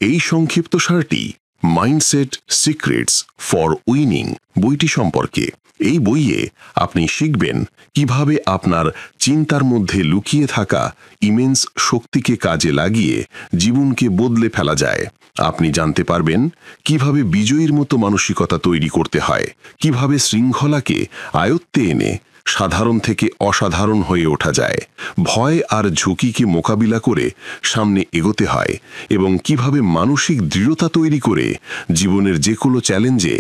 এই সংক্ষিপ্তসারটি mindset secrets for winning বইটি সম্পর্কে। এই বইয়ে আপনি শিখবেন কিভাবে আপনার চিন্তার মধ্যে লুকিয়ে থাকা ইমেন্স শক্তিকে কাজে লাগিয়ে জীবনকে বদলে ফেলা যায়। আপনি জানতে পারবেন কিভাবে বিজয়ীর মতো মানসিকতা তৈরি করতে হয়, কিভাবে শৃঙ্খলাকে আয়ত্তে এনে সাধারণ থেকে অসাধারণ হয়ে ওঠা যায়, ভয় আর ঝুঁকিকে মোকাবিলা করে সামনে এগোতে হয় এবং কিভাবে মানসিক দৃঢ়তা তৈরি করে জীবনের যে কোনো চ্যালেঞ্জে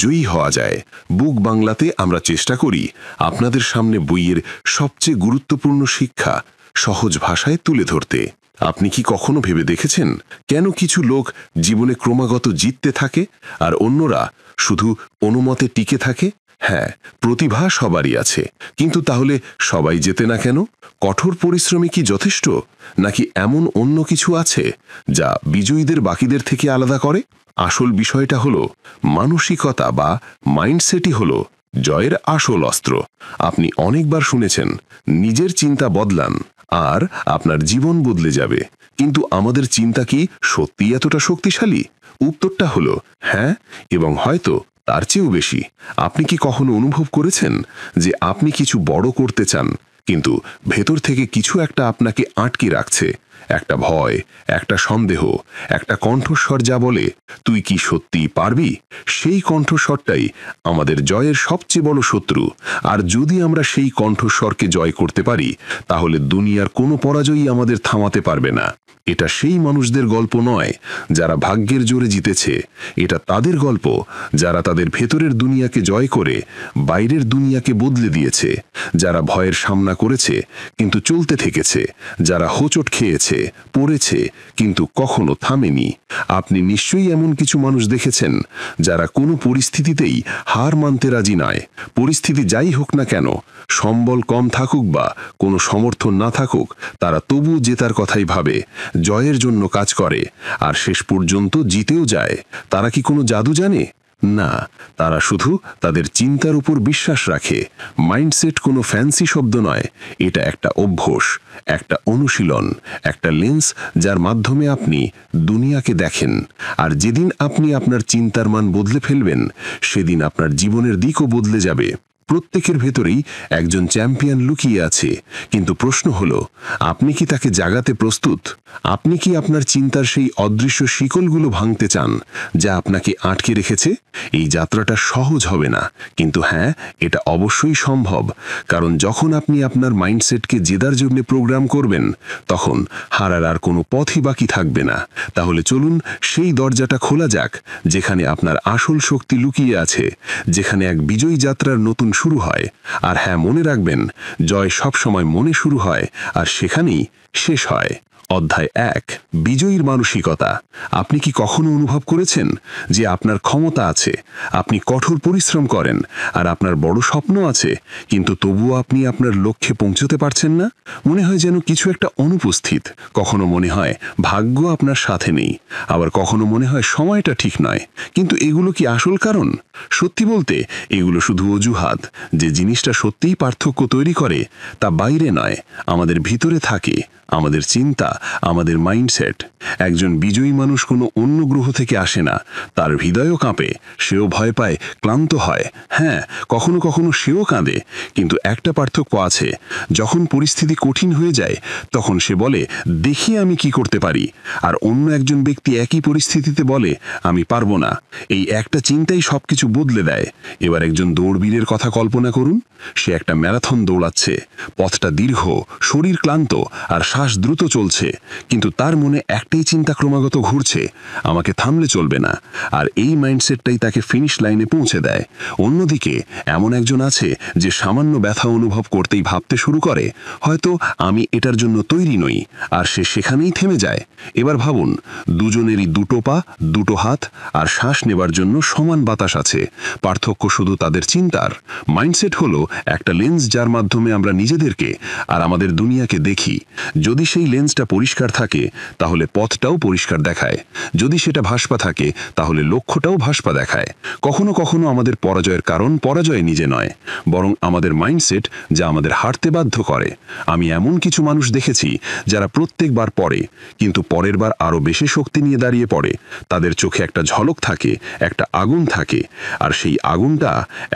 জয়ী হওয়া যায়। বুক বাংলাতে আমরা চেষ্টা করি আপনাদের সামনে বইয়ের সবচেয়ে গুরুত্বপূর্ণ শিক্ষা সহজ ভাষায় তুলে ধরতে। আপনি কি কখনো ভেবে দেখেছেন কেন কিছু লোক জীবনে ক্রমাগত জিততে থাকে আর অন্যরা শুধু অনুমতে টিকে থাকে? হ্যাঁ, প্রতিভা সবারই আছে, কিন্তু তাহলে সবাই জেতে না কেন? কঠোর পরিশ্রমী কি যথেষ্ট, নাকি এমন অন্য কিছু আছে যা বিজয়ীদের বাকিদের থেকে আলাদা করে? আসল বিষয়টা হলো মানসিকতা বা মাইন্ডসেটই হলো জয়ের আসল অস্ত্র। আপনি অনেকবার শুনেছেন নিজের চিন্তা বদলান আর আপনার জীবন বদলে যাবে, কিন্তু আমাদের চিন্তা কি সত্যি এতটা শক্তিশালী? উত্তরটা হলো হ্যাঁ, এবং হয়তো তার চেয়েও বেশি। আপনি কি কখনো অনুভব করেছেন যে আপনি কিছু বড় করতে চান, কিন্তু ভেতর থেকে কিছু একটা আপনাকে আটকে রাখছে? একটা ভয়, একটা সন্দেহ, একটা কণ্ঠস্বর যা বলে তুই কি সত্যি পারবি? সেই কণ্ঠস্বরটাই আমাদের জয়ের সবচেয়ে বড় শত্রু। আর যদি আমরা সেই কণ্ঠস্বরকে জয় করতে পারি, তাহলে দুনিয়ার কোনো পরাজয়ই আমাদের থামাতে পারবে না। এটা সেই মানুষদের গল্প নয় যারা ভাগ্যের জোরে জিতেছে, এটা তাদের গল্প যারা তাদের ভেতরের দুনিয়াকে জয় করে বাইরের দুনিয়াকে বদলে দিয়েছে, যারা ভয়ের সামনা করেছে কিন্তু চলতে থেকেছে, যারা হোঁচট খেয়েছে, পড়েছে কিন্তু কখনো থামেনি। আপনি নিশ্চয়ই এমন কিছু মানুষ দেখেছেন যারা কোনো পরিস্থিতিতেই হার মানতে রাজি নয়। পরিস্থিতি যাই হোক না কেন, সম্বল কম থাকুক বা কোনো সমর্থন না থাকুক, তারা তবু জেতার কথাই ভাবে, জয়ের জন্য কাজ করে আর শেষ পর্যন্ত জিতেও যায়। তারা কি কোনো জাদু জানে? না, তারা শুধু তাদের চিন্তার উপর বিশ্বাস রাখে। মাইন্ডসেট কোনো ফ্যান্সি শব্দ নয়, এটা একটা অভ্যাস, একটা অনুশীলন, একটা লেন্স যার মাধ্যমে আপনি দুনিয়াকে দেখেন। আর যেদিন আপনি আপনার চিন্তার মান বদলে ফেলবেন, সেদিন আপনার জীবনের দিকও বদলে যাবে। প্রত্যেকের ভেতরেই একজন চ্যাম্পিয়ন লুকিয়ে আছে, কিন্তু প্রশ্ন হলো আপনি কি তাকে জাগাতে প্রস্তুত? আপনি কি আপনার চিন্তার সেই অদৃশ্য শিকলগুলো ভাঙতে চান যা আপনাকে আটকে রেখেছে? এই যাত্রাটা সহজ হবে না, কিন্তু হ্যাঁ, এটা অবশ্যই সম্ভব। কারণ যখন আপনি আপনার মাইন্ডসেটকে জেতার জন্য প্রোগ্রাম করবেন, তখন হারার আর কোনো পথই বাকি থাকবে না। তাহলে চলুন সেই দরজাটা খোলা যাক যেখানে আপনার আসল শক্তি লুকিয়ে আছে, যেখানে এক বিজয়ী যাত্রার নতুন শুরু হয়। আর হ্যাঁ, মনে রাখবেন, জয় সবসময় মনে শুরু হয় আর সেখানেই শেষ হয়। অধ্যায় 1, বিজয়ীর মানসিকতা। আপনি কি কখনো অনুভব করেছেন যে আপনার ক্ষমতা আছে, আপনি কঠোর পরিশ্রম করেন আর আপনার বড় স্বপ্ন আছে, কিন্তু তবুও আপনি আপনার লক্ষ্যে পৌঁছতে পারছেন না? মনে হয় যেন কিছু একটা অনুপস্থিত। কখনো মনে হয় ভাগ্য আপনার সাথে নেই, আবার কখনো মনে হয় সময়টা ঠিক নয়। কিন্তু এগুলো কি আসল কারণ? সত্যি বলতে এগুলো শুধু অজুহাত। যে জিনিসটা সত্যিই পার্থক্য তৈরি করে তা বাইরে নয়, আমাদের ভিতরে থাকে। আমাদের চিন্তা, আমাদের মাইন্ডসেট। একজন বিজয়ী মানুষ কোনো অন্য গ্রহ থেকে আসে না। তার হৃদয়ও কাঁপে, সেও ভয় পায়, ক্লান্ত হয়, হ্যাঁ, কখনো কখনো সেও কাঁদে। কিন্তু একটা পার্থক্য আছে, যখন পরিস্থিতি কঠিন হয়ে যায় তখন সে বলে দেখি আমি কি করতে পারি, আর অন্য একজন ব্যক্তি একই পরিস্থিতিতে বলে আমি পারবো না। এই একটা চিন্তাই সবকিছু বদলে দেয়। এবার একজন দৌড়বীরের কথা কল্পনা করুন। সে একটা ম্যারাথন দৌড়াচ্ছে, পথটা দীর্ঘ, শরীর ক্লান্ত আর শ্বাস দ্রুত চলছে, কিন্তু তার মনে একটাই চিন্তা ক্রমাগত ঘুরছে, আমাকে থামলে চলবে না। আর এই মাইন্ডসেটটাই তাকে ফিনিশ লাইনে পৌঁছে দেয়। অন্যদিকে এমন একজন আছে যে সামান্য ব্যথা অনুভব করতেই ভাবতে শুরু করে, হয়তো আমি এটার জন্য তৈরি নই, আর সে সেখানেই থেমে যায়। এবার ভাবুন, দুজনেরই দুটো পা, দুটো হাত আর শ্বাস নেবার জন্য সমান বাতাস আছে, পার্থক্য শুধু তাদের চিন্তার। মাইন্ডসেট হলো একটা লেন্স যার মাধ্যমে আমরা নিজেদেরকে আর আমাদের দুনিয়াকে দেখি। যদি সেই লেন্সটা পরিষ্কার থাকে তাহলে পথটাও পরিষ্কার দেখায়, যদি সেটা ভাস্পা থাকে তাহলে লক্ষ্যটাও ভাস্পা দেখায়। কখনো কখনো আমাদের পরাজয়ের কারণ পরাজয় নিজে নয়, বরং আমাদের মাইন্ডসেট, যা আমাদের হারতে বাধ্য করে। আমি এমন কিছু মানুষ দেখেছি যারা প্রত্যেকবার পড়ে, কিন্তু পরের বার আরও বেশি শক্তি নিয়ে দাঁড়িয়ে পড়ে। তাদের চোখে একটা ঝলক থাকে, একটা আগুন থাকে, আর সেই আগুনটা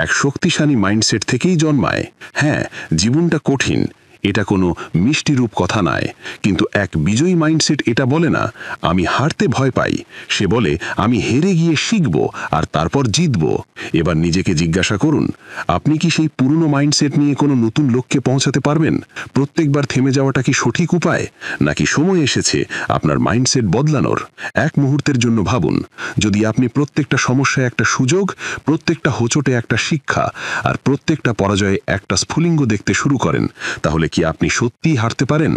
এক শক্তিশালী মাইন্ডসেট থেকেই জন্মায়। হ্যাঁ, জীবনটা কঠিন, এটা কোনো মিষ্টি রূপ কথা নয়, কিন্তু এক বিজয়ী মাইন্ডসেট এটা বলে না আমি হারতে ভয় পাই, সে বলে আমি হেরে গিয়ে শিখব আর তারপর জিতব। এবার নিজেকে জিজ্ঞাসা করুন, আপনি কি সেই পুরনো মাইন্ডসেট নিয়ে কোনো নতুন লক্ষ্যে পৌঁছাতে পারবেন? প্রত্যেকবার থেমে যাওয়াটা কি সঠিক উপায়, নাকি সময় এসেছে আপনার মাইন্ডসেট বদলানোর? এক মুহূর্তের জন্য ভাবুন, যদি আপনি প্রত্যেকটা সমস্যায় একটা সুযোগ, প্রত্যেকটা হোঁচটে একটা শিক্ষা, আর প্রত্যেকটা পরাজয়ে একটা স্ফুলিঙ্গ দেখতে শুরু করেন, তাহলে কি আপনি সত্যিই হারতে পারেন?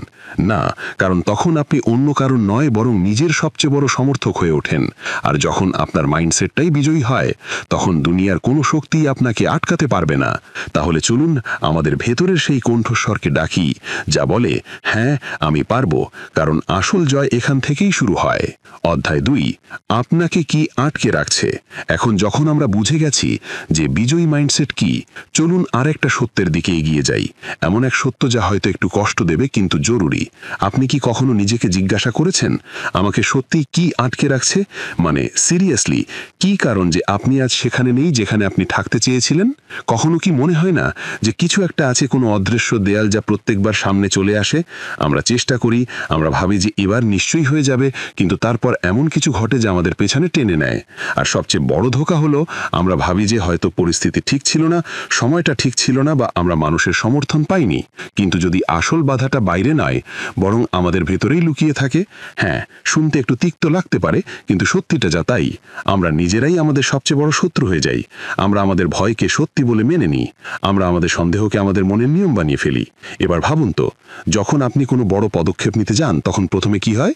না, কারণ তখন আপনি অন্য কারণ নয়, বরং নিজের সবচেয়ে বড় সমর্থক হয়ে ওঠেন। আর যখন আপনার মাইন্ডসেটটাই বিজয়ী হয়, তখন দুনিয়ার কোনো শক্তিই আপনাকে আটকাতে পারবে না। তাহলে চলুন আমাদের ভেতরের সেই কণ্ঠস্বরকে ডাকি, যা বলে হ্যাঁ আমি পারবো, কারণ আসল জয় এখান থেকেই শুরু হয়। অধ্যায় 2, আপনাকে কি আটকে রাখছে? এখন যখন আমরা বুঝে গেছি যে বিজয়ী মাইন্ডসেট কি, চলুন আরেকটা সত্যের দিকে এগিয়ে যাই। এমন এক সত্য যা হয়তো একটু কষ্ট দেবে, কিন্তু জরুরি। আপনি কি কখনো নিজেকে জিজ্ঞাসা করেছেন, আমাকে সত্যি কি আটকে রাখছে? মানে সিরিয়াসলি, কি কারণ যে আপনি আজ সেখানে নেই যেখানে আপনি থাকতে চেয়েছিলেন? কখনো কি মনে হয় না যে কিছু একটা আছে, কোনো অদৃশ্য দেয়াল যা প্রত্যেকবার সামনে চলে আসে? আমরা চেষ্টা করি, আমরা ভাবি যে এবার নিশ্চয়ই হয়ে যাবে, কিন্তু তারপর এমন কিছু ঘটে যা আমাদের পেছনে টেনে নেয়। আর সবচেয়ে বড় ধোঁকা হলো, আমরা ভাবি যে হয়তো পরিস্থিতি ঠিক ছিল না, সময়টা ঠিক ছিল না, বা আমরা মানুষের সমর্থন পাইনি। কিন্তু যদি আসল বাধাটা বাইরে নয়, বরং আমাদের ভেতরেই লুকিয়ে থাকে, হ্যাঁ, শুনতে একটু তিক্ত লাগতে পারে, কিন্তু সত্যিটা যা তাই, আমরা নিজেরাই আমাদের সবচেয়ে বড় শত্রু হয়ে যাই। আমরা আমাদের ভয়কে সত্যি বলে মেনে নিই, আমরা আমাদের সন্দেহকে আমাদের মনের নিয়ম বানিয়ে ফেলি। এবার ভাবুন তো, যখন আপনি কোনো বড় পদক্ষেপ নিতে যান, তখন প্রথমে কি হয়?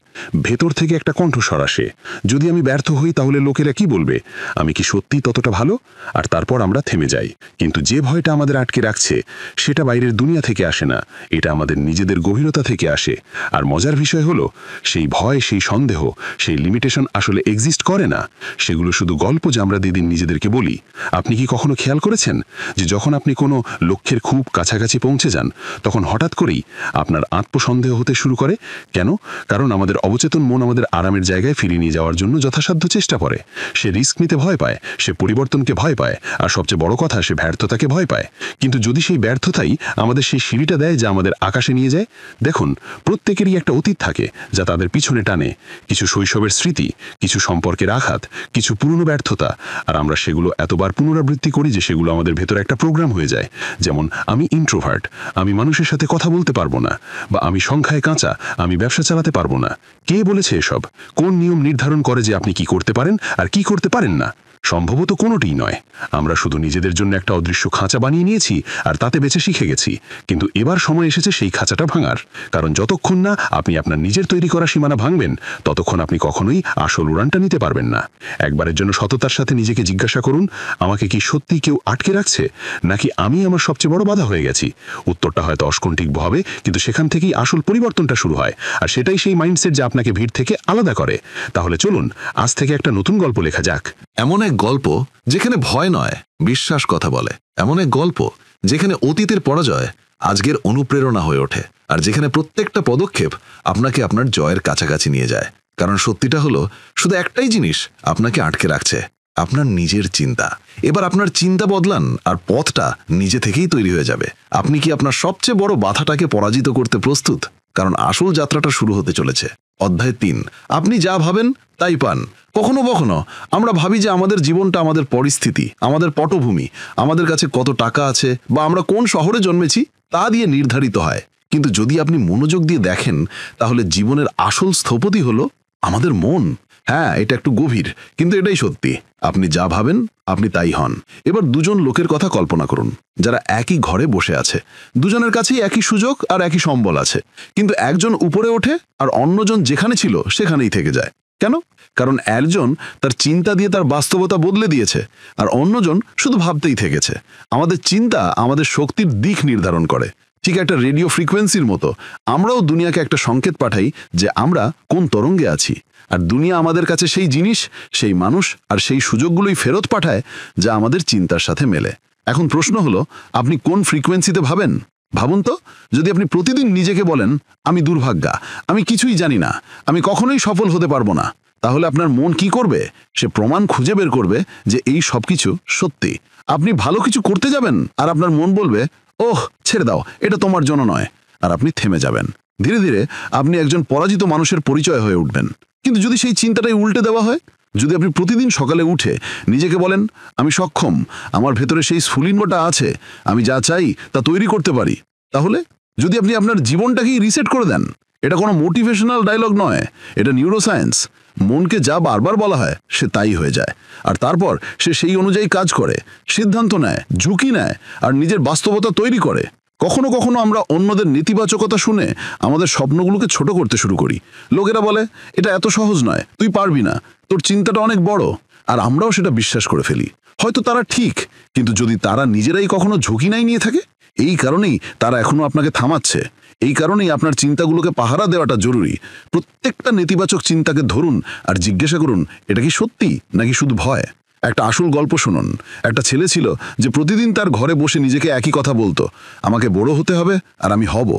ভেতর থেকে একটা কণ্ঠস্বর আসে, যদি আমি ব্যর্থ হই তাহলে লোকেরা কি বলবে, আমি কি সত্যিই ততটা ভালো? আর তারপর আমরা থেমে যাই। কিন্তু যে ভয়টা আমাদের আটকে রাখছে, সেটা বাইরের দুনিয়া থেকে আসে না, এটা আমাদের নিজেদের গভীরতা থেকে আসে। আর মজার বিষয় হলো, সেই ভয়, সেই সন্দেহ, সেই লিমিটেশন আসলে এক্সিস্ট করে না। সেগুলো শুধু গল্প যা আমরা দিন নিজেদেরকে বলি। আপনি কি কখনো খেয়াল করেছেন যে যখন আপনি কোনো লক্ষ্যের খুব কাছাকাছি পৌঁছে যান, তখন হঠাৎ করেই আপনার আত্মসন্দেহ হতে শুরু করে? কেন? কারণ আমাদের অবচেতন মন আমাদের আরামের জায়গায় ফিরিয়ে নিয়ে যাওয়ার জন্য যথাসাধ্য চেষ্টা করে। সে রিস্ক নিতে ভয় পায়, সে পরিবর্তনকে ভয় পায়, আর সবচেয়ে বড় কথা, সে ব্যর্থতাকে ভয় পায়। কিন্তু যদি সেই ব্যর্থতাই আমাদের সেই সিঁড়িটা দেয় যা আমাদের আকাশে নিয়ে যায়। দেখুন, প্রত্যেকেরই একটা অতীত থাকে যা তাদের পিছনে টানে, কিছু শৈশবের স্মৃতি, কিছু সম্পর্কের আঘাত, কিছু পুরনো ব্যর্থতা, আর আমরা সেগুলো এতবার পুনরাবৃত্তি করি যে সেগুলো আমাদের ভেতরে একটা প্রোগ্রাম হয়ে যায়। যেমন আমি ইন্ট্রোভার্ট, আমি মানুষের সাথে কথা বলতে পারবো না, বা আমি সংখ্যায় কাঁচা, আমি ব্যবসা চালাতে পারবো না। কে বলেছে এসব? কোন নিয়ম নির্ধারণ করে যে আপনি কি করতে পারেন আর কি করতে পারেন না? সম্ভবত কোনোটিই নয়। আমরা শুধু নিজেদের জন্য একটা অদৃশ্য খাঁচা বানিয়ে নিয়েছি আর তাতে বেঁচে শিখে গেছি। কিন্তু এবার সময় এসেছে সেই খাঁচাটা ভাঙার, কারণ যতক্ষণ না আপনি আপনার নিজের তৈরি করা সীমানা ভাঙবেন, ততক্ষণ আপনি কখনোই আসল উড়ানটা নিতে পারবেন না। একবারের জন্য সততার সাথে নিজেকে জিজ্ঞাসা করুন, আমাকে কি সত্যি কেউ আটকে রাখছে, নাকি আমি আমার সবচেয়ে বড় বাধা হয়ে গেছি? উত্তরটা হয়তো অস্কন্ঠিক হবে, কিন্তু সেখান থেকেই আসল পরিবর্তনটা শুরু হয়। আর সেটাই সেই মাইন্ডসেট যা আপনাকে ভিড় থেকে আলাদা করে। তাহলে চলুন আজ থেকে একটা নতুন গল্প লেখা যাক। এমন এক গল্প যেখানে ভয় নয়, বিশ্বাস কথা বলে। এমন এক গল্প যেখানে অতীতের পরাজয় আজকের অনুপ্রেরণা হয়ে ওঠে, আর যেখানে প্রত্যেকটা পদক্ষেপ আপনাকে আপনার জয়ের কাছাকাছি নিয়ে যায়। কারণ সত্যিটা হলো, শুধু একটাই জিনিস আপনাকে আটকে রাখছে, আপনার নিজের চিন্তা। এবার আপনার চিন্তা বদলান আর পথটা নিজে থেকেই তৈরি হয়ে যাবে। আপনি কি আপনার সবচেয়ে বড় বাধাটাকে পরাজিত করতে প্রস্তুত? কারণ আসল যাত্রাটা শুরু হতে চলেছে। অধ্যায় 3, আপনি যা ভাবেন তাই পান। কখনো কখনো আমরা ভাবি যে আমাদের জীবনটা আমাদের পরিস্থিতি, আমাদের পটভূমি, আমাদের কাছে কত টাকা আছে, বা আমরা কোন শহরে জন্মেছি তা দিয়ে নির্ধারিত হয়। কিন্তু যদি আপনি মনোযোগ দিয়ে দেখেন, তাহলে জীবনের আসল স্থপতি হলো আমাদের মন। হ্যাঁ, এটা একটু গভীর, কিন্তু এটাই সত্যি। আপনি যা ভাবেন আপনি তাই হন। এবার দুজন লোকের কথা কল্পনা করুন, যারা একই ঘরে বসে আছে। দুজনের কাছেই একই সুযোগ আর একই সম্বল আছে, কিন্তু একজন উপরে ওঠে আর অন্যজন যেখানে ছিল সেখানেই থেকে যায়। কেন? কারণ একজন তার চিন্তা দিয়ে তার বাস্তবতা বদলে দিয়েছে, আর অন্যজন শুধু ভাবতেই থেকেছে। আমাদের চিন্তা আমাদের শক্তির দিক নির্ধারণ করে। ঠিক একটা রেডিও ফ্রিকোয়েন্সির মতো আমরাও দুনিয়াকে একটা সংকেত পাঠাই যে আমরা কোন তরঙ্গে আছি, আর দুনিয়া আমাদের কাছে সেই জিনিস, সেই মানুষ আর সেই সুযোগগুলোই ফেরত পাঠায় যা আমাদের চিন্তার সাথে মেলে। এখন প্রশ্ন হলো, আপনি কোন ফ্রিকোয়েন্সিতে ভাবেন? ভাবুন তো, যদি আপনি প্রতিদিন নিজেকে বলেন আমি দুর্ভাগ্যা, আমি কিছুই জানি না, আমি কখনোই সফল হতে পারবো না, তাহলে আপনার মন কি করবে? সে প্রমাণ খুঁজে বের করবে যে এই সবকিছু সত্যি। আপনি ভালো কিছু করতে যাবেন আর আপনার মন বলবে, ওহ ছেড়ে দাও, এটা তোমার জন্য নয়, আর আপনি থেমে যাবেন। ধীরে ধীরে আপনি একজন পরাজিত মানুষের পরিচয় হয়ে উঠবেন। কিন্তু যদি সেই চিন্তাটাই উল্টে দেওয়া হয়, যদি আপনি প্রতিদিন সকালে উঠে নিজেকে বলেন আমি সক্ষম, আমার ভেতরে সেই স্ফুলিঙ্গটা আছে, আমি যা চাই তা তৈরি করতে পারি, তাহলে যদি আপনি আপনার জীবনটাকেই রিসেট করে দেন, এটা কোনো মোটিভেশনাল ডায়লগ নয়, এটা নিউরোসায়েন্স। মনকে যা বারবার বলা হয় সে তাই হয়ে যায়, আর তারপর সে সেই অনুযায়ী কাজ করে, সিদ্ধান্ত নেয়, ঝুঁকি নেয় আর নিজের বাস্তবতা তৈরি করে। কখনো কখনো আমরা অন্যদের নেতিবাচকতা শুনে আমাদের স্বপ্নগুলোকে ছোট করতে শুরু করি। লোকেরা বলে এটা এত সহজ নয়, তুই পারবি না, তোর চিন্তাটা অনেক বড়, আর আমরাও সেটা বিশ্বাস করে ফেলি। হয়তো তারা ঠিক, কিন্তু যদি তারা নিজেরাই কখনো ঝুঁকি নাই নিয়ে থাকে, এই কারণেই তারা এখনো আপনাকে থামাচ্ছে। এই কারণেই আপনার চিন্তাগুলোকে পাহারা দেওয়াটা জরুরি। প্রত্যেকটা নেতিবাচক চিন্তাকে ধরুন আর জিজ্ঞাসা করুন, এটা কি সত্যি নাকি শুধু ভয়? একটা আসল গল্প শুনুন। একটা ছেলে ছিল যে প্রতিদিন তার ঘরে বসে নিজেকে একই কথা বলতো, আমাকে বড় হতে হবে আর আমি হব।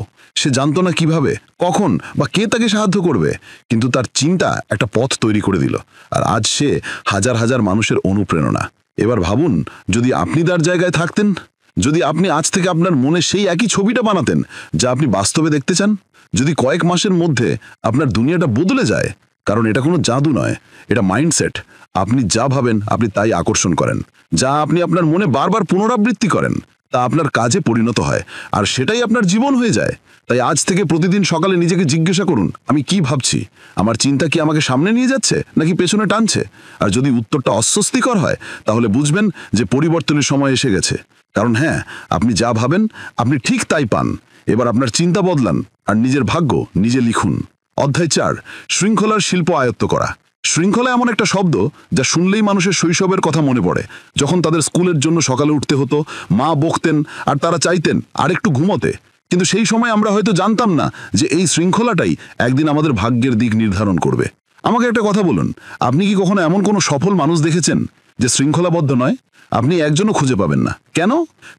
সে জানতো না কিভাবে, কখন বা কে তাকে সাহায্য করবে, কিন্তু তার চিন্তা একটা পথ তৈরি করে দিল, আর আজ সে হাজার হাজার মানুষের অনুপ্রেরণা। এবার ভাবুন, যদি আপনি তার জায়গায় থাকতেন, যদি আপনি আজ থেকে আপনার মনে সেই একই ছবিটা বানাতেন যা আপনি বাস্তবে দেখতে চান, যদি কয়েক মাসের মধ্যে আপনার দুনিয়াটা বদলে যায়। কারণ এটা কোনো জাদু নয়, এটা মাইন্ডসেট। আপনি যা ভাবেন আপনি তাই আকর্ষণ করেন, যা আপনি আপনার মনে বারবার পুনরাবৃত্তি করেন তা আপনার কাজে পরিণত হয়, আর সেটাই আপনার জীবন হয়ে যায়। তাই আজ থেকে প্রতিদিন সকালে নিজেকে জিজ্ঞাসা করুন, আমি কি ভাবছি? আমার চিন্তা কি আমাকে সামনে নিয়ে যাচ্ছে নাকি পেছনে টানছে? আর যদি উত্তরটা অস্বস্তিকর হয়, তাহলে বুঝবেন যে পরিবর্তনের সময় এসে গেছে। কারণ হ্যাঁ, আপনি যা ভাবেন আপনি ঠিক তাই পান। এবার আপনার চিন্তা বদলান আর নিজের ভাগ্য নিজে লিখুন। অধ্যায় 4, শৃঙ্খলার শিল্প আয়ত্ত করা। শৃঙ্খলা এমন একটা শব্দ যা শুনলেই মানুষের শৈশবের কথা মনে পড়ে, যখন তাদের স্কুলের জন্য সকালে উঠতে হতো, মা বকতেন আর তারা চাইতেন আরেকটু ঘুমোতে। কিন্তু সেই সময় আমরা হয়তো জানতাম না যে এই শৃঙ্খলাটাই একদিন আমাদের ভাগ্যের দিক নির্ধারণ করবে। আমাকে একটা কথা বলুন, আপনি কি কখনো এমন কোনো সফল মানুষ দেখেছেন যে শৃঙ্খলাবদ্ধ নয়? আপনি একজনও খুঁজে পাবেন না। কেন?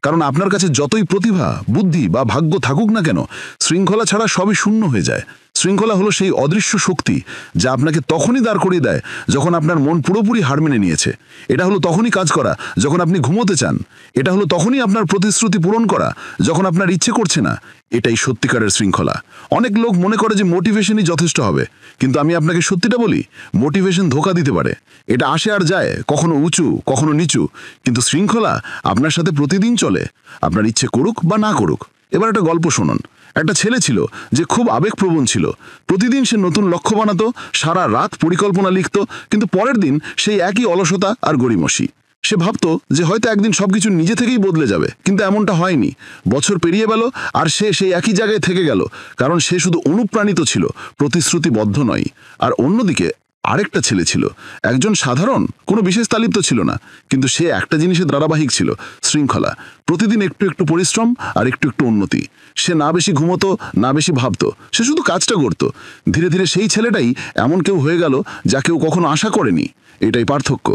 কারণ আপনার কাছে যতই প্রতিভা, বুদ্ধি বা ভাগ্য থাকুক না কেন, শৃঙ্খলা ছাড়া সবই শূন্য হয়ে যায়। শৃঙ্খলা হলো সেই অদৃশ্য শক্তি যা আপনাকে তখনই দাঁড় করিয়ে দেয় যখন আপনার মন পুরোপুরি হার মেনে নিয়েছে। এটা হলো তখনই কাজ করা যখন আপনি ঘুমোতে চান। এটা হলো তখনই আপনার প্রতিশ্রুতি পূরণ করা যখন আপনার ইচ্ছে করছে না। এটাই সত্যিকারের শৃঙ্খলা। অনেক লোক মনে করে যে মোটিভেশনই যথেষ্ট হবে, কিন্তু আমি আপনাকে সত্যিটা বলি, মোটিভেশন ধোঁকা দিতে পারে। এটা আসে আর যায়, কখনো উঁচু কখনো নিচু, কিন্তু শৃঙ্খলা আপনার সাথে প্রতিদিন চলে, আপনার ইচ্ছে করুক বা না করুক। এবার একটা গল্প শুনুন। একটা ছেলে ছিল যে খুব আবেগপ্রবণ ছিল। প্রতিদিন সে নতুন লক্ষ্য বানাতো, সারা রাত পরিকল্পনা লিখত, কিন্তু পরের দিন সেই একই অলসতা আর গড়িমসি। সে ভাবতো যে হয়তো একদিন সবকিছু নিজে থেকেই বদলে যাবে, কিন্তু এমনটা হয়নি। বছর পেরিয়ে গেল আর সে সেই একই জায়গায় থেকে গেল, কারণ সে শুধু অনুপ্রাণিত ছিল, প্রতিশ্রুতিবদ্ধ নয়। আর অন্যদিকে আরেকটা ছেলে ছিল, একজন সাধারণ, কোনো বিশেষ তালিপ্ত ছিল না, কিন্তু সে একটা জিনিসের ধারাবাহিক ছিল, শৃঙ্খলা। প্রতিদিন একটু একটু পরিশ্রম আর একটু একটু উন্নতি। সে না বেশি ঘুমতো না বেশি ভাবতো, সে শুধু কাজটা করত। ধীরে ধীরে সেই ছেলেটাই এমন কেউ হয়ে গেল যা কেউ কখনো আশা করেনি। এটাই পার্থক্য।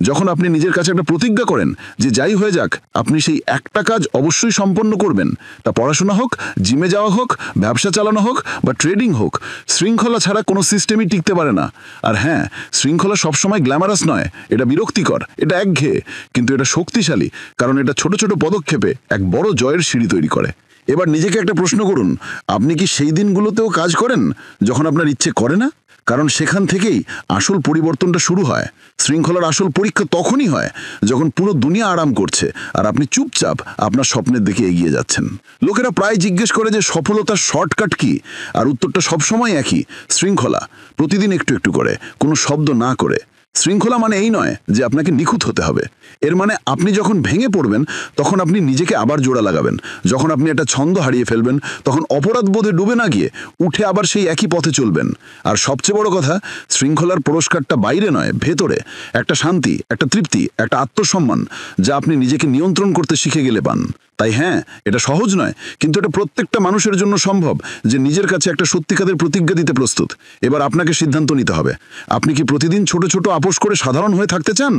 যখন আপনি নিজের কাছে একটা প্রতিজ্ঞা করেন যে যাই হয়ে যাক আপনি সেই একটা কাজ অবশ্যই সম্পন্ন করবেন, তা পড়াশোনা হোক, জিমে যাওয়া হোক, ব্যবসা চালানো হোক বা ট্রেডিং হোক, শৃঙ্খলা ছাড়া কোনো সিস্টেমই টিকতে পারে না। আর হ্যাঁ, শৃঙ্খলা সবসময় গ্ল্যামারাস নয়, এটা বিরক্তিকর, এটা একঘেয়ে, কিন্তু এটা শক্তিশালী, কারণ এটা ছোট ছোট পদক্ষেপে এক বড় জয়ের সিঁড়ি তৈরি করে। এবার নিজেকে একটা প্রশ্ন করুন, আপনি কি সেই দিনগুলোতেও কাজ করেন যখন আপনার ইচ্ছে করে না? কারণ সেখান থেকেই আসল পরিবর্তনটা শুরু হয়। শৃঙ্খলার আসল পরীক্ষা তখনই হয় যখন পুরো দুনিয়া আরাম করছে আর আপনি চুপচাপ আপনার স্বপ্নের দিকে এগিয়ে যাচ্ছেন। লোকেরা প্রায় জিজ্ঞেস করে যে সফলতার শর্টকাট কি, আর উত্তরটা সবসময় একই, শৃঙ্খলা। প্রতিদিন একটু একটু করে, কোনো শব্দ না করে। শৃঙ্খলা মানে এই নয় যে আপনাকে নিখুঁত হতে হবে। এর মানে আপনি যখন ভেঙে পড়বেন তখন আপনি নিজেকে আবার জোড়া লাগাবেন। যখন আপনি একটা ছন্দ হারিয়ে ফেলবেন তখন অপরাধ বোধে ডুবে না গিয়ে উঠে আবার সেই একই পথে চলবেন। আর সবচেয়ে বড় কথা, শৃঙ্খলার পুরস্কারটা বাইরে নয়, ভেতরে। একটা শান্তি, একটা তৃপ্তি, একটা আত্মসম্মান যা আপনি নিজেকে নিয়ন্ত্রণ করতে শিখে গেলে পান। তাই হ্যাঁ, এটা সহজ নয়, কিন্তু এটা প্রত্যেকটা মানুষের জন্য সম্ভব যে নিজের কাছে একটা সত্যিকারের প্রতিজ্ঞা দিতে প্রস্তুত। এবার আপনাকে সিদ্ধান্ত নিতে হবে, আপনি কি প্রতিদিন ছোট ছোট আপোষ করে সাধারণ হয়ে থাকতে চান,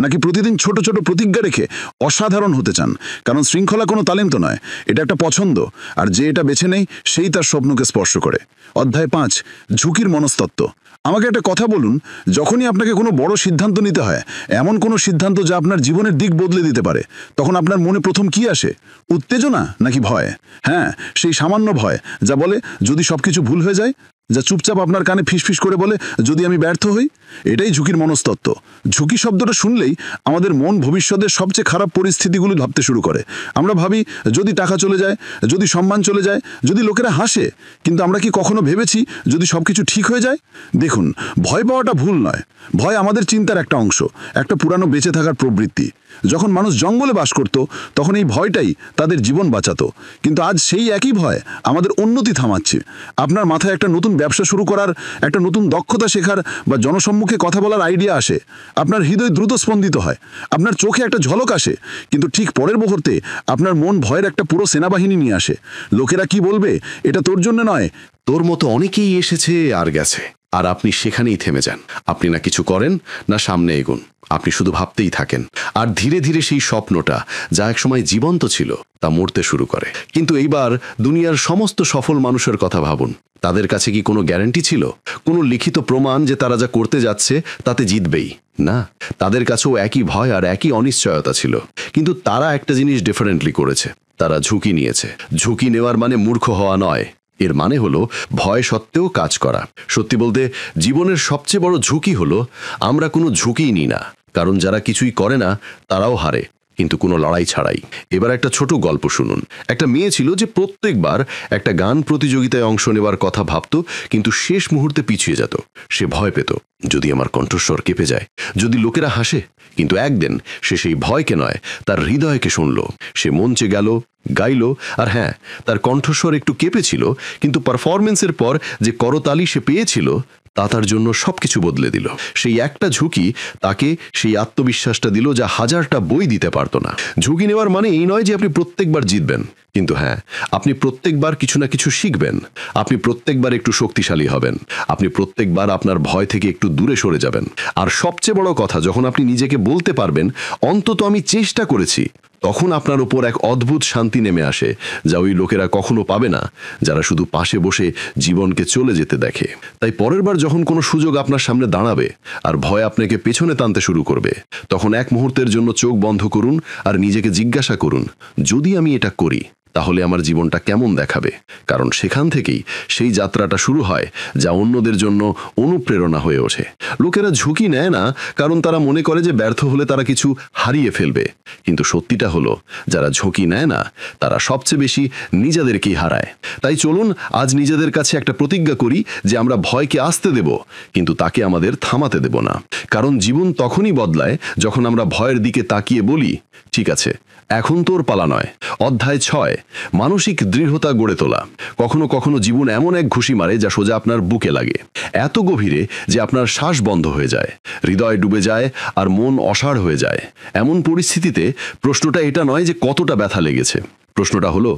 নাকি প্রতিদিন ছোট ছোট প্রতিজ্ঞা রেখে অসাধারণ হতে চান? কারণ শৃঙ্খলা কোনো তালেন্ত নয়, এটা একটা পছন্দ, আর যে এটা বেছে নেয় সেই তার স্বপ্নকে স্পর্শ করে। অধ্যায় 5, ঝুঁকির মনস্তত্ত্ব। আমাকে একটা কথা বলুন, যখনই আপনাকে কোনো বড় সিদ্ধান্ত নিতে হয়, এমন কোনো সিদ্ধান্ত যা আপনার জীবনের দিক বদলে দিতে পারে, তখন আপনার মনে প্রথম কি আসে? উত্তেজনা নাকি ভয়? হ্যাঁ, সেই সামান্য ভয় যা বলে যদি সবকিছু ভুল হয়ে যায়, যা চুপচাপ আপনার কানে ফিসফিস করে বলে যদি আমি ব্যর্থ হই। এটাই ঝুঁকির মনস্তত্ত্ব। ঝুঁকি শব্দটা শুনলেই আমাদের মন ভবিষ্যতের সবচেয়ে খারাপ পরিস্থিতিগুলি ভাবতে শুরু করে। আমরা ভাবি যদি টাকা চলে যায়, যদি সম্মান চলে যায়, যদি লোকেরা হাসে। কিন্তু আমরা কি কখনো ভেবেছি যদি সবকিছু ঠিক হয়ে যায়? দেখুন, ভয় পাওয়াটা ভুল নয়। ভয় আমাদের চিন্তার একটা অংশ, একটা পুরানো বেঁচে থাকার প্রবৃত্তি। যখন মানুষ জঙ্গলে বাস করত, তখন এই ভয়টাই তাদের জীবন বাঁচাতো। কিন্তু আজ সেই একই ভয় আমাদের উন্নতি থামাচ্ছে। আপনার মাথায় একটা নতুন ব্যবসা শুরু করার, একটা নতুন দক্ষতা শেখার বা জনসম্মুখে কথা বলার আইডিয়া আসে। আপনার হৃদয় দ্রুত স্পন্দিত হয়, আপনার চোখে একটা ঝলক আসে, কিন্তু ঠিক পরের মুহূর্তে আপনার মন ভয়ের একটা পুরো সেনাবাহিনী নিয়ে আসে। লোকেরা কি বলবে, এটা তোর জন্য নয়। তোর মতো অনেকেই এসেছে আর গেছে, আর আপনি সেখানেই থেমে যান। আপনি না কিছু করেন, না সামনে এগোন। আপনি শুধু ভাবতেই থাকেন, আর ধীরে ধীরে সেই স্বপ্নটা যা একসময় জীবন্ত ছিল তা মরতে শুরু করে। কিন্তু এইবার দুনিয়ার সমস্ত সফল মানুষের কথা ভাবুন। তাদের কাছে কি কোনো গ্যারান্টি ছিল, কোনো লিখিত প্রমাণ যে তারা যা করতে যাচ্ছে তাতে জিতবেই? না, তাদের কাছেও একই ভয় আর একই অনিশ্চয়তা ছিল। কিন্তু তারা একটা জিনিস ডিফারেন্টলি করেছে, তারা ঝুঁকি নিয়েছে। ঝুঁকি নেওয়ার মানে মূর্খ হওয়া নয়, এর মানে হলো ভয় সত্ত্বেও কাজ করা। সত্যি বলতে জীবনের সবচেয়ে বড় ঝুঁকি হলো আমরা কোনো ঝুঁকিই নিই না, কারণ যারা কিছুই করে না তারাও হারে, কিন্তু কোনো লড়াই ছাড়াই। এবার একটা ছোট গল্প শুনুন। একটা মেয়ে ছিল যে প্রত্যেকবার একটা গান প্রতিযোগিতায় অংশ নেবার কথা ভাবত, কিন্তু শেষ মুহূর্তে পিছিয়ে যেত। সে ভয় পেত, যদি আমার কণ্ঠস্বর কেঁপে যায়, যদি লোকেরা হাসে। কিন্তু একদিন সে সেই ভয়কে নয়, তার হৃদয়কে শুনল। সে মঞ্চে গেল, গাইল, আর হ্যাঁ, তার কণ্ঠস্বর একটু কেঁপেছিল, কিন্তু পারফরমেন্সের পর যে করতালি সে পেয়েছিল তা তার জন্য সবকিছু বদলে দিল। সেই একটা ঝুঁকি তাকে সেই আত্মবিশ্বাসটা দিল যা হাজারটা বই দিতে পারত না। ঝুঁকি নেওয়ার মানে এই নয় যে আপনি প্রত্যেকবার জিতবেন, কিন্তু হ্যাঁ, আপনি প্রত্যেকবার কিছু না কিছু শিখবেন। আপনি প্রত্যেকবার একটু শক্তিশালী হবেন। আপনি প্রত্যেকবার আপনার ভয় থেকে একটু দূরে সরে যাবেন। আর সবচেয়ে বড় কথা, যখন আপনি নিজেকে বলতে পারবেন অন্তত আমি চেষ্টা করেছি, তখন আপনার উপর এক অদ্ভুত শান্তি নেমে আসে যা ওই লোকেরা কখনো পাবে না যারা শুধু পাশে বসে জীবনকে চলে যেতে দেখে। তাই পরের বার যখন কোনো সুযোগ আপনার সামনে দাঁড়াবে আর ভয় আপনাকে পেছনে টানতে শুরু করবে, তখন এক মুহূর্তের জন্য চোখ বন্ধ করুন আর নিজেকে জিজ্ঞাসা করুন, যদি আমি এটা করি তাহলে আমার জীবনটা কেমন দেখাবে? কারণ সেখান থেকেই সেই যাত্রাটা শুরু হয় যা অন্যদের জন্য অনুপ্রেরণা হয়ে ওঠে। লোকেরা ঝুঁকি নেয় না কারণ তারা মনে করে যে ব্যর্থ হলে তারা কিছু হারিয়ে ফেলবে, কিন্তু সত্যিটা হলো যারা ঝুঁকি নেয় না তারা সবচেয়ে বেশি নিজেদেরকেই হারায়। তাই চলুন আজ নিজেদের কাছে একটা প্রতিজ্ঞা করি যে আমরা ভয়কে আসতে দেব, কিন্তু তাকে আমাদের থামাতে দেব না। কারণ জীবন তখনই বদলায় যখন আমরা ভয়ের দিকে তাকিয়ে বলি, ঠিক আছে, এখন তোর পালা নয়। অধ্যায় 6, মানসিক দৃঢ়তা গড়ে তোলা। কখনো কখনো জীবন এমন এক ঘুষি মারে যা সোজা আপনার বুকে লাগে, এত গভীরে যে আপনার শ্বাস বন্ধ হয়ে যায়, হৃদয় ডুবে যায় আর মন অসাড় হয়ে যায়। এমন পরিস্থিতিতে প্রশ্নটা এটা নয় যে কতটা ব্যথা লেগেছে, প্রশ্নটা হলো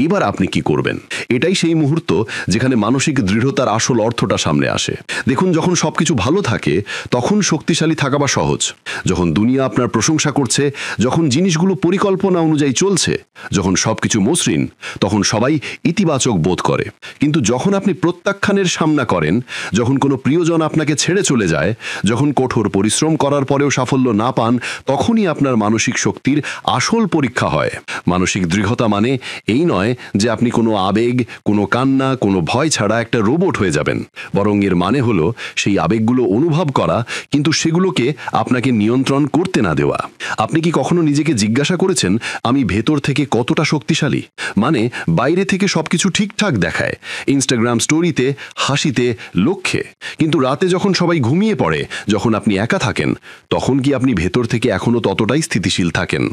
এবার আপনি কি করবেন। এটাই সেই মুহূর্ত যেখানে মানসিক দৃঢ়তার আসল অর্থটা সামনে আসে। দেখুন, যখন সবকিছু ভালো থাকে তখন শক্তিশালী থাকা বা সহজ। যখন দুনিয়া আপনার প্রশংসা করছে, যখন জিনিসগুলো পরিকল্পনা অনুযায়ী চলছে, যখন সবকিছু মসৃণ, তখন সবাই ইতিবাচক বোধ করে। কিন্তু যখন আপনি প্রত্যাখ্যানের সামনা করেন, যখন কোনো প্রিয়জন আপনাকে ছেড়ে চলে যায়, যখন কঠোর পরিশ্রম করার পরেও সাফল্য না পান, তখনই আপনার মানসিক শক্তির আসল পরীক্ষা হয়। মানসিক দৃঢ়তা মানে এই নয় যে আপনি কোনো আবেগ, কোনো কান্না, কোনো ভয় ছাড়া একটা রোবট হয়ে যাবেন, বরং এর মানে হলো সেই আবেগগুলো অনুভব করা, কিন্তু সেগুলোকে আপনাকে নিয়ন্ত্রণ করতে না দেওয়া। আপনি কি কখনো নিজেকে জিজ্ঞাসা করেছেন আমি ভেতর থেকে কতটা শক্তিশালী? মানে বাইরে থেকে সবকিছু ঠিকঠাক দেখায়, ইনস্টাগ্রাম স্টোরিতে, হাসিতে, লক্ষ্যে, কিন্তু রাতে যখন সবাই ঘুমিয়ে পড়ে, যখন আপনি একা থাকেন, তখন কি আপনি ভেতর থেকে এখনো ততটাই স্থিতিশীল থাকেন?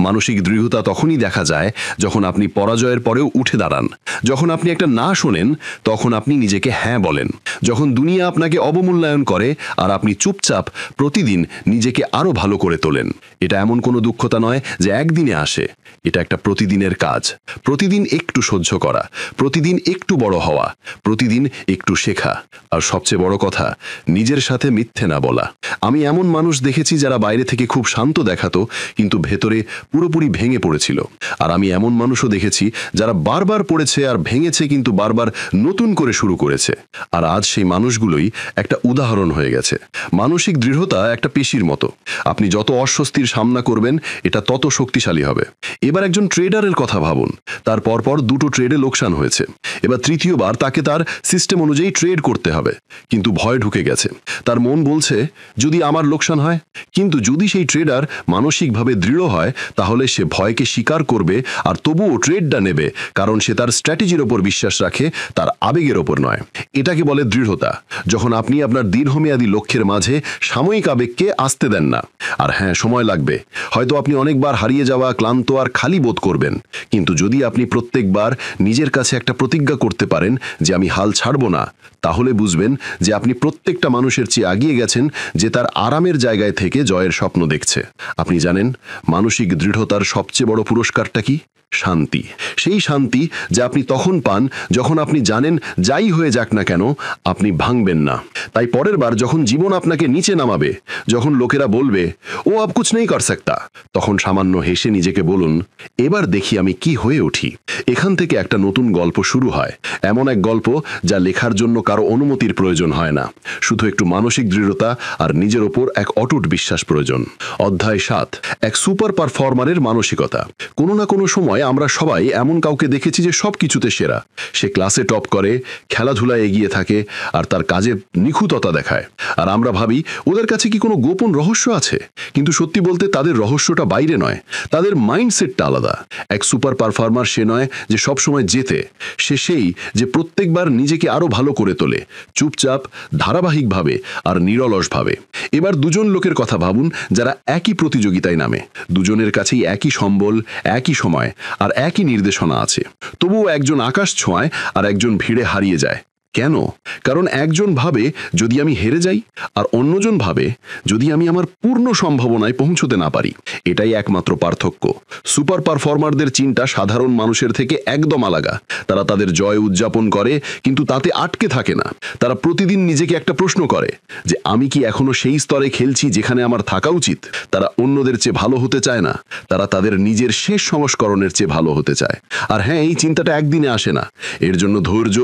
মানসিক দৃঢ়তা তখনই দেখা যায় যখন যখন আপনি পরাজয়ের পরেও উঠে দাঁড়ান, যখন আপনি একটা না শোনেন তখন আপনি নিজেকে হ্যাঁ বলেন, যখন দুনিয়া আপনাকে অবমূল্যায়ন করে আর আপনি চুপচাপ প্রতিদিন নিজেকে আরো ভালো করে তোলেন। এটা এমন কোনো দুঃখতা নয় যে একদিনে আসে, এটা একটা প্রতিদিনের কাজ। প্রতিদিন একটু সহ্য করা, প্রতিদিন একটু বড় হওয়া, প্রতিদিন একটু শেখা, আর সবচেয়ে বড় কথা, নিজের সাথে মিথ্যে না বলা। আমি এমন মানুষ দেখেছি যারা বাইরে থেকে খুব শান্ত দেখাতো কিন্তু ভেতরে পুরোপুরি ভেঙে পড়েছিল। আর আমি এমন মানুষও দেখেছি যারা বারবার পড়েছে আর ভেঙেছে কিন্তু বারবার নতুন করে শুরু করেছে। আর আজ সেই মানুষগুলোই একটা উদাহরণ হয়ে গেছে। মানসিক দৃঢ়তা একটা পেশির মতো, আপনি যত অস্বস্তির সামনা করবেন এটা তত শক্তিশালী হবে। এবার একজন ট্রেডারের কথা ভাবুন, তার পরপর 2টো ট্রেডে লোকসান হয়েছে। এবার তৃতীয়বার তাকে তার সিস্টেম অনুযায়ী ট্রেড করতে হবে, কিন্তু ভয় ঢুকে গেছে। তার মন বলছে যদি আমার লোকসান হয়, কিন্তু যদি সেই ট্রেডার মানসিকভাবে দৃঢ় হয় তাহলে সে ভয়কে স্বীকার করবে আর তবুও ট্রেডটা নেবে, কারণ সে তার স্ট্র্যাটেজির ওপর বিশ্বাস রাখে, তার আবেগের ওপর নয়। এটাকে বলে দৃঢ়তা, যখন আপনি আপনার দীর্ঘমেয়াদী লক্ষ্যের মাঝে সাময়িক আবেগকে আসতে দেন না। আর হ্যাঁ, সময় লাগবে, হয়তো আপনি অনেকবার হারিয়ে যাওয়া, ক্লান্ত আর খালি বোধ করবেন, কিন্তু যদি আপনি প্রত্যেকবার নিজের কাছে একটা প্রতিজ্ঞা করতে পারেন যে আমি হাল ছাড়ব না, তাহলে বুঝবেন যে আপনি প্রত্যেকটা মানুষের চেয়ে এগিয়ে গেছেন যে তার আরামের জায়গায় থেকে জয়ের স্বপ্ন দেখছে। আপনি জানেন মানসিক দৃঢ়তার সবচেয়ে বড় পুরস্কারটা কি? শান্তি। সেই শান্তি যা আপনি তখন পান যখন আপনি জানেন যাই হয়ে যাক না কেন আপনি ভাঙবেন না। তাই পরের বার যখন জীবন আপনাকে নিচে নামাবে, যখন লোকেরা বলবে ও আব কুছ নেই কর সকতা, তখন সামান্য হেসে নিজেকে বলুন এবার দেখি আমি কি হয়ে উঠি। এখান থেকে একটা নতুন গল্প শুরু হয়, এমন এক গল্প যা লেখার জন্য কারো অনুমতির প্রয়োজন হয় না, শুধু একটু মানসিক দৃঢ়তা আর নিজের ওপর এক অটুট বিশ্বাস প্রয়োজন। অধ্যায় 7, এক সুপার পারফর্মারের মানসিকতা। কোনো না কোনো সময় আমরা সবাই এমন কাউকে দেখেছি যে সব কিছুতে সেরা। সে ক্লাসে টপ করে, খেলাধুলায় এগিয়ে থাকে আর তার কাজের নিখুঁততা দেখায়। আর আমরা ভাবি ওদের কাছে কি কোনো গোপন রহস্য আছে, কিন্তু সত্যি বলতে তাদের রহস্যটা বাইরে নয়, তাদের মাইন্ডসেটটা আলাদা। এক সুপার পারফর্মার সে নয় যে সবসময় জেতে, সে সেই যে প্রত্যেকবার নিজেকে আরো ভালো করে তোলে, চুপচাপ, ধারাবাহিকভাবে আর নিরলসভাবে। এবার দুজন লোকের কথা ভাবুন যারা একই প্রতিযোগিতায় নামে, দুজনের কাছেই একই সম্বল, একই সময় আর একই নির্দেশনা আছে, তবুও একজন আকাশ ছোঁয়ায় আর একজন ভিড়ে হারিয়ে যায়। কেন? কারণ একজন ভাবে যদি আমি হেরে যাই, আর অন্যজন ভাবে যদি আমি আমার পূর্ণ সম্ভাবনায় পৌঁছতে না পারি। এটাই একমাত্র পার্থক্য। সুপার পারফর্মারদের চিন্তা সাধারণ মানুষের থেকে একদম আলাদা। তারা তাদের জয় উদযাপন করে কিন্তু তাতে আটকে থাকে না। তারা প্রতিদিন নিজেকে একটা প্রশ্ন করে যে আমি কি এখনো সেই স্তরে খেলছি যেখানে আমার থাকা উচিত। তারা অন্যদের চেয়ে ভালো হতে চায় না, তারা তাদের নিজের শেষ সংস্করণের চেয়ে ভালো হতে চায়। আর হ্যাঁ, এই চিন্তাটা একদিনে আসে না, এর জন্য ধৈর্য,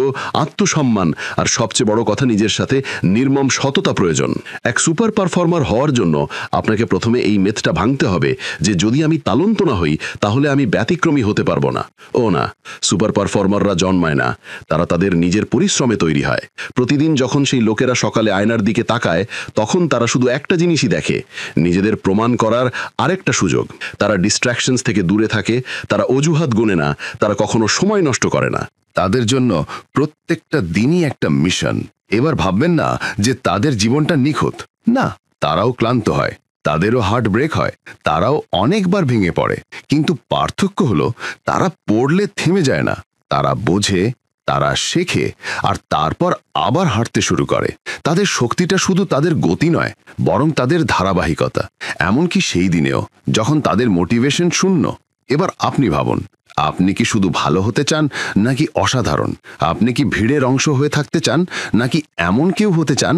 আত্মসম্মান আর সবচেয়ে বড় কথা নিজের সাথে নির্মম সততা প্রয়োজন। এক সুপার পারফর্মার হওয়ার জন্য আপনাকে প্রথমে এই মেথটা ভাঙতে হবে যে যদি আমি তালন্ত না হই তাহলে আমি ব্যতিক্রমী হতে পারবো না। ও না, সুপার পারফর্মাররা জন্মায় না, তারা তাদের নিজের পরিশ্রমে তৈরি হয়। প্রতিদিন যখন সেই লোকেরা সকালে আয়নার দিকে তাকায় তখন তারা শুধু একটা জিনিসই দেখে, নিজেদের প্রমাণ করার আরেকটা সুযোগ। তারা ডিস্ট্র্যাকশনস থেকে দূরে থাকে, তারা অজুহাত গুনে না, তারা কখনো সময় নষ্ট করে না। তাদের জন্য প্রত্যেকটা দিনই একটা মিশন। এবার ভাববেন না যে তাদের জীবনটা নিখুঁত, না, তারাও ক্লান্ত হয়, তাদেরও হার্ট ব্রেক হয়, তারাও অনেকবার ভেঙে পড়ে। কিন্তু পার্থক্য হলো তারা পড়লে থেমে যায় না, তারা বোঝে, তারা শেখে আর তারপর আবার হাঁটতে শুরু করে। তাদের শক্তিটা শুধু তাদের গতি নয়, বরং তাদের ধারাবাহিকতা। এমনকি সেই দিনেও যখন তাদের মোটিভেশন শূন্য। এবার আপনি ভাবুন, আপনি কি শুধু ভালো হতে চান নাকি অসাধারণ? আপনি কি ভিড়ের অংশ হয়ে থাকতে চান নাকি এমন কেউ হতে চান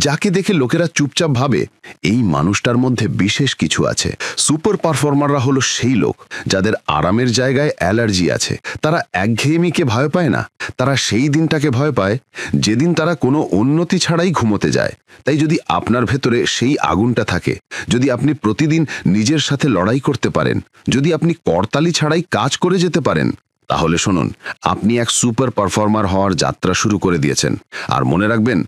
যাকে দেখে লোকেরা চুপচাপ ভাবে এই মানুষটার মধ্যে বিশেষ কিছু আছে? সুপার পারফর্মাররা হলো সেই লোক যাদের আরামের জায়গায় অ্যালার্জি আছে। তারা একঘেয়েমিকে ভয় পায় না, তারা সেই দিনটাকে ভয় পায় যেদিন তারা কোনো উন্নতি ছাড়াই ঘুমোতে যায়। তাই যদি আপনার ভেতরে সেই আগুনটা থাকে, যদি আপনি প্রতিদিন নিজের সাথে লড়াই করতে পারেন, যদি আপনি করতালি ছাড়াই কাজ করে যেতে পারেন, তাহলে শুনুন, আপনি এক সুপার পারফর্মার হওয়ার যাত্রা শুরু করে দিয়েছেন। আর মনে রাখবেন,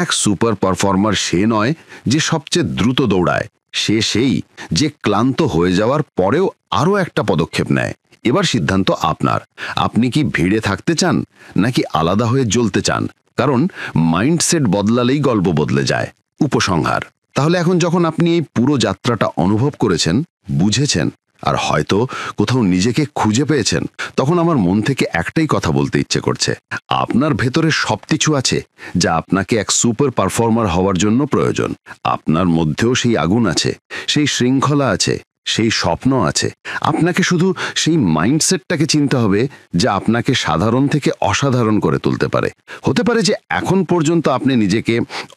এক সুপার পারফর্মার সে নয় যে সবচেয়ে দ্রুত দৌড়ায়, সে সেই যে ক্লান্ত হয়ে যাওয়ার পরেও আরও একটা পদক্ষেপ নেয়। এবার সিদ্ধান্ত আপনার। আপনি কি ভিড়ে থাকতে চান নাকি আলাদা হয়ে জ্বলতে চান? কারণ মাইন্ডসেট বদলালেই গল্প বদলে যায়। উপসংহার। তাহলে এখন যখন আপনি এই পুরো যাত্রাটা অনুভব করেছেন, বুঝেছেন আর হয়তো কোথাও নিজেকে খুঁজে পেয়েছেন, তখন আমার মন থেকে একটাই কথা বলতে ইচ্ছে করছে। আপনার ভেতরে সবকিছু আছে যা আপনাকে এক সুপার পারফর্মার হওয়ার জন্য প্রয়োজন। আপনার মধ্যেও সেই আগুন আছে, সেই শৃঙ্খলা আছে, সেই স্বপ্ন আছে। আপনাকে শুধু সেই মাইন্ডসেটটাকে চিনতে হবে যা আপনাকে সাধারণ থেকে অসাধারণ করে তুলতে পারে। হতে পারে যে এখন পর্যন্ত আপনি নিজেকে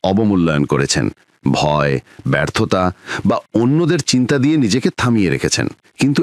অবমূল্যায়ন করেছেন, ভয়, ব্যর্থতা বা অন্যদের চিন্তা দিয়ে নিজেকে থামিয়ে রেখেছেন, কিন্তু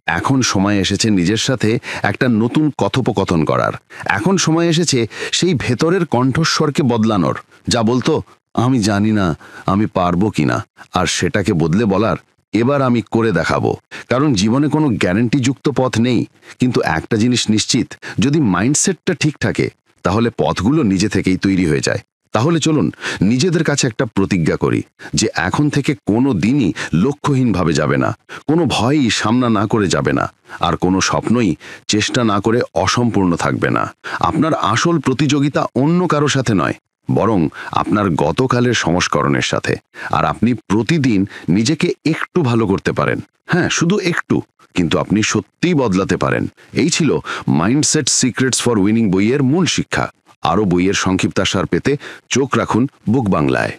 এখন সময় এসেছে নিজের সাথে একটা নতুন কথোপকথন করার। এখন সময় এসেছে সেই ভেতরের কণ্ঠস্বরকে বদলানোর, যা বলতো আমি জানি না আমি পারবো কিনা, আর সেটাকে বদলে বলার এবার আমি করে দেখাবো। কারণ জীবনে কোনো গ্যারান্টিযুক্ত পথ নেই, কিন্তু একটা জিনিস নিশ্চিত, যদি মাইন্ডসেটটা ঠিক থাকে তাহলে পথগুলো নিজে থেকেই তৈরি হয়ে যায়। তাহলে চলুন নিজেদের কাছে একটা প্রতিজ্ঞা করি যে এখন থেকে কোনো দিনই লক্ষ্যহীনভাবে যাবে না, কোনো ভয়ই সামনা না করে যাবে না, আর কোনো স্বপ্নই চেষ্টা না করে অসম্পূর্ণ থাকবে না। আপনার আসল প্রতিযোগিতা অন্য কারো সাথে নয়, বরং আপনার গতকালের সংস্করণের সাথে। আর আপনি প্রতিদিন নিজেকে একটু ভালো করতে পারেন, হ্যাঁ শুধু একটু, কিন্তু আপনি সত্যিই বদলাতে পারেন। এই ছিল মাইন্ডসেট সিক্রেটস ফর উইনিং বইয়ের মূল শিক্ষা। আরও বইয়ের সংক্ষিপ্তাসার পেতে চোখ রাখুন বুক বাংলায়।